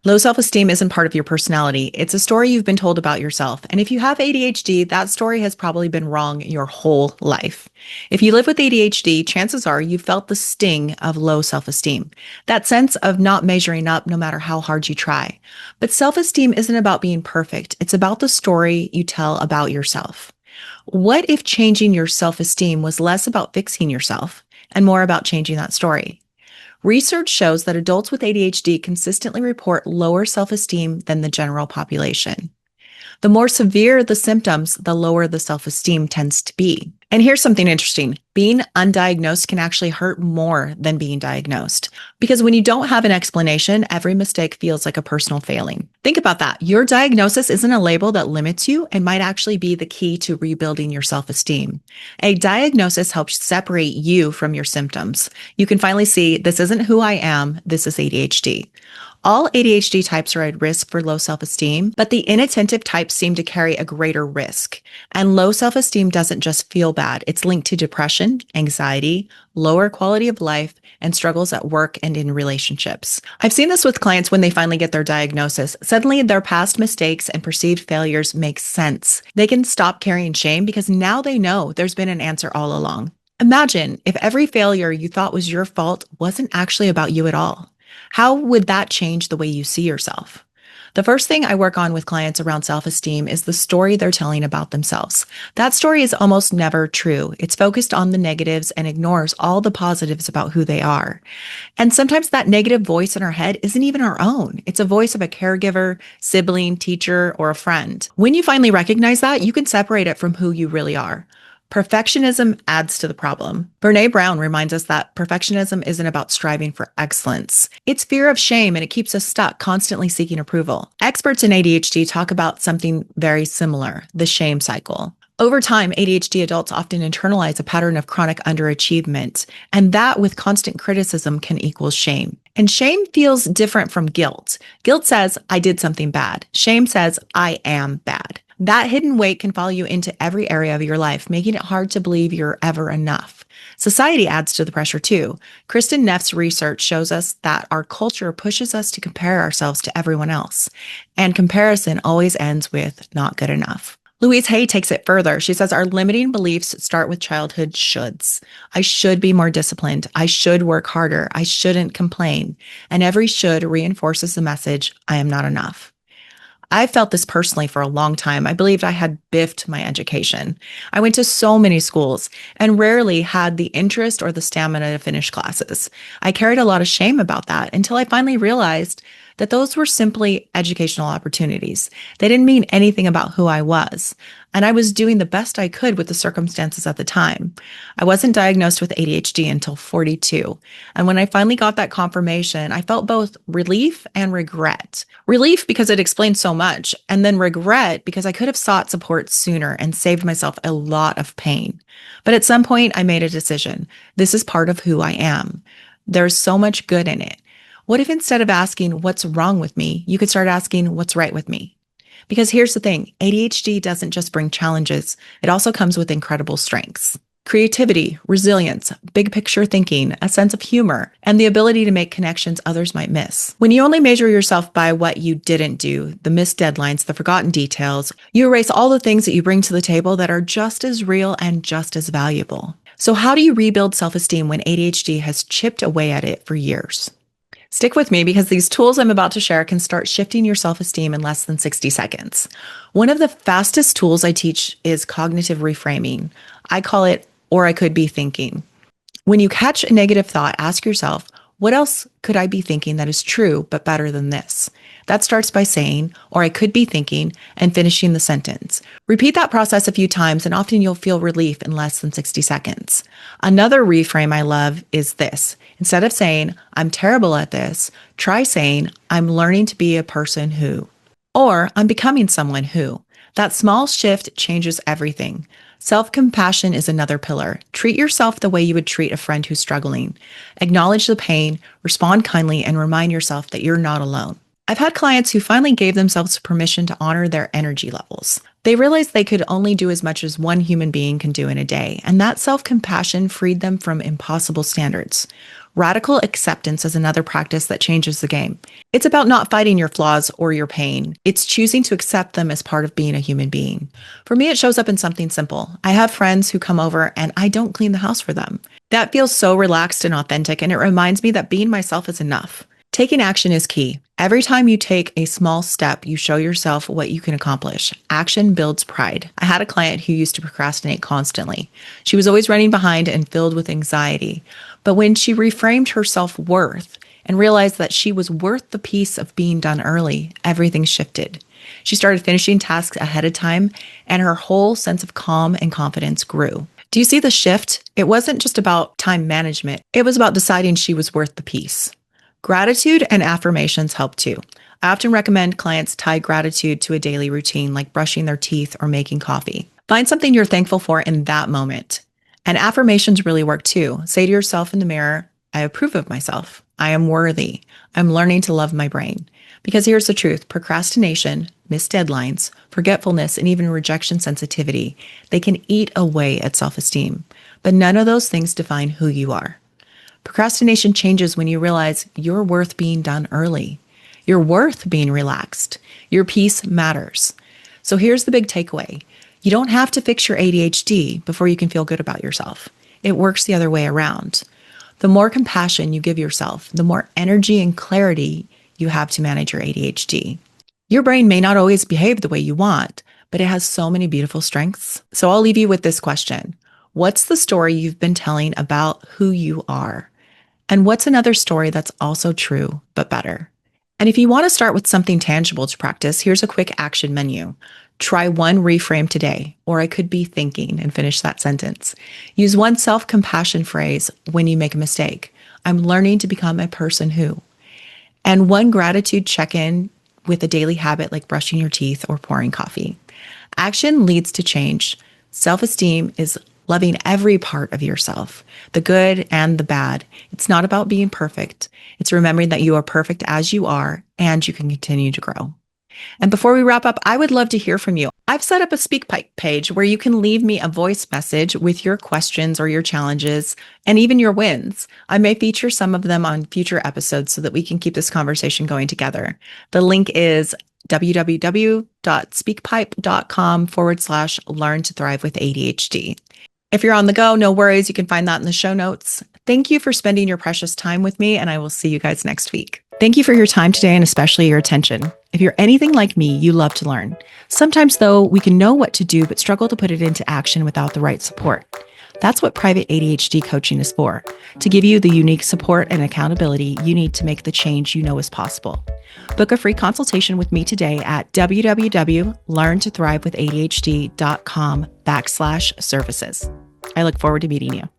Low self-esteem isn't part of your personality. It's a story you've been told about yourself. And if you have ADHD, that story has probably been wrong your whole life. If you live with ADHD, chances are you felt the sting of low self-esteem, that sense of not measuring up no matter how hard you try. But self-esteem isn't about being perfect. It's about the story you tell about yourself. What if changing your self-esteem was less about fixing yourself and more about changing that story? Research shows that adults with ADHD consistently report lower self-esteem than the general population. The more severe the symptoms, the lower the self-esteem tends to be. And here's something interesting. Being undiagnosed can actually hurt more than being diagnosed. Because when you don't have an explanation, every mistake feels like a personal failing. Think about that. Your diagnosis isn't a label that limits you and might actually be the key to rebuilding your self-esteem. A diagnosis helps separate you from your symptoms. You can finally see, this isn't who I am, this is ADHD. All ADHD types are at risk for low self-esteem, but the inattentive types seem to carry a greater risk. And low self-esteem doesn't just feel bad. It's linked to depression, anxiety, lower quality of life, and struggles at work and in relationships. I've seen this with clients when they finally get their diagnosis. Suddenly, their past mistakes and perceived failures make sense. They can stop carrying shame because now they know there's been an answer all along. Imagine if every failure you thought was your fault wasn't actually about you at all. How would that change the way you see yourself? The first thing I work on with clients around self-esteem is the story they're telling about themselves. That story is almost never true. It's focused on the negatives and ignores all the positives about who they are. And sometimes that negative voice in our head isn't even our own. It's a voice of a caregiver, sibling, teacher, or a friend. When you finally recognize that, you can separate it from who you really are. Perfectionism adds to the problem. Brené Brown reminds us that perfectionism isn't about striving for excellence. It's fear of shame, and it keeps us stuck, constantly seeking approval. Experts in ADHD talk about something very similar, the shame cycle. Over time, ADHD adults often internalize a pattern of chronic underachievement, and that with constant criticism can equal shame. And shame feels different from guilt. Guilt says, I did something bad. Shame says, I am bad. That hidden weight can follow you into every area of your life, making it hard to believe you're ever enough. Society adds to the pressure too. Kristen Neff's research shows us that our culture pushes us to compare ourselves to everyone else, and comparison always ends with not good enough. Louise Hay takes it further. She says our limiting beliefs start with childhood shoulds. I should be more disciplined. I should work harder. I shouldn't complain. And every should reinforces the message, I am not enough. I felt this personally for a long time. I believed I had biffed my education. I went to so many schools and rarely had the interest or the stamina to finish classes. I carried a lot of shame about that until I finally realized that those were simply educational opportunities. They didn't mean anything about who I was. And I was doing the best I could with the circumstances at the time. I wasn't diagnosed with ADHD until 42. And when I finally got that confirmation, I felt both relief and regret. Relief because it explained so much, and then regret because I could have sought support sooner and saved myself a lot of pain. But at some point, I made a decision. This is part of who I am. There's so much good in it. What if instead of asking what's wrong with me, you could start asking what's right with me? Because here's the thing, ADHD doesn't just bring challenges, it also comes with incredible strengths. Creativity, resilience, big picture thinking, a sense of humor, and the ability to make connections others might miss. When you only measure yourself by what you didn't do, the missed deadlines, the forgotten details, you erase all the things that you bring to the table that are just as real and just as valuable. So how do you rebuild self-esteem when ADHD has chipped away at it for years? Stick with me because these tools I'm about to share can start shifting your self-esteem in less than 60 seconds. One of the fastest tools I teach is cognitive reframing. I call it, or I could be thinking. When you catch a negative thought, ask yourself, what else could I be thinking that is true but better than this? That starts by saying, or I could be thinking, and finishing the sentence. Repeat that process a few times, and often you'll feel relief in less than 60 seconds. Another reframe I love is this. Instead of saying, I'm terrible at this, try saying, I'm learning to be a person who, or I'm becoming someone who. That small shift changes everything. Self-compassion is another pillar. Treat yourself the way you would treat a friend who's struggling. Acknowledge the pain, respond kindly, and remind yourself that you're not alone. I've had clients who finally gave themselves permission to honor their energy levels. They realized they could only do as much as one human being can do in a day, and that self-compassion freed them from impossible standards. Radical acceptance is another practice that changes the game. It's about not fighting your flaws or your pain. It's choosing to accept them as part of being a human being. For me, it shows up in something simple. I have friends who come over and I don't clean the house for them. That feels so relaxed and authentic, and it reminds me that being myself is enough. Taking action is key. Every time you take a small step, you show yourself what you can accomplish. Action builds pride. I had a client who used to procrastinate constantly. She was always running behind and filled with anxiety. But when she reframed her self-worth and realized that she was worth the peace of being done early, everything shifted. She started finishing tasks ahead of time, and her whole sense of calm and confidence grew. Do you see the shift? It wasn't just about time management. It was about deciding she was worth the peace. Gratitude and affirmations help too. I often recommend clients tie gratitude to a daily routine like brushing their teeth or making coffee. Find something you're thankful for in that moment. And affirmations really work too. Say to yourself in the mirror, I approve of myself. I am worthy. I'm learning to love my brain. Because here's the truth, procrastination, missed deadlines, forgetfulness, and even rejection sensitivity, they can eat away at self-esteem. But none of those things define who you are. Procrastination changes when you realize you're worth being done early. You're worth being relaxed. Your peace matters. So here's the big takeaway. You don't have to fix your ADHD before you can feel good about yourself. It works the other way around. The more compassion you give yourself, the more energy and clarity you have to manage your ADHD. Your brain may not always behave the way you want, but it has so many beautiful strengths. So I'll leave you with this question. What's the story you've been telling about who you are? And what's another story that's also true, but better? And if you want to start with something tangible to practice, here's a quick action menu. Try one reframe today, or I could be thinking, and finish that sentence. Use one self-compassion phrase when you make a mistake. I'm learning to become a person who. And one gratitude check-in with a daily habit like brushing your teeth or pouring coffee. Action leads to change. Self-esteem is loving every part of yourself, the good and the bad. It's not about being perfect. It's remembering that you are perfect as you are and you can continue to grow. And before we wrap up, I would love to hear from you. I've set up a SpeakPipe page where you can leave me a voice message with your questions or your challenges and even your wins. I may feature some of them on future episodes so that we can keep this conversation going together. The link is www.speakpipe.com/learn to thrive with ADHD. If you're on the go, no worries. You can find that in the show notes. Thank you for spending your precious time with me, and I will see you guys next week. Thank you for your time today and especially your attention. If you're anything like me, you love to learn. Sometimes, though, we can know what to do, but struggle to put it into action without the right support. That's what private ADHD coaching is for, to give you the unique support and accountability you need to make the change you know is possible. Book a free consultation with me today at www.learntothrivewithadhd.com/services. I look forward to meeting you.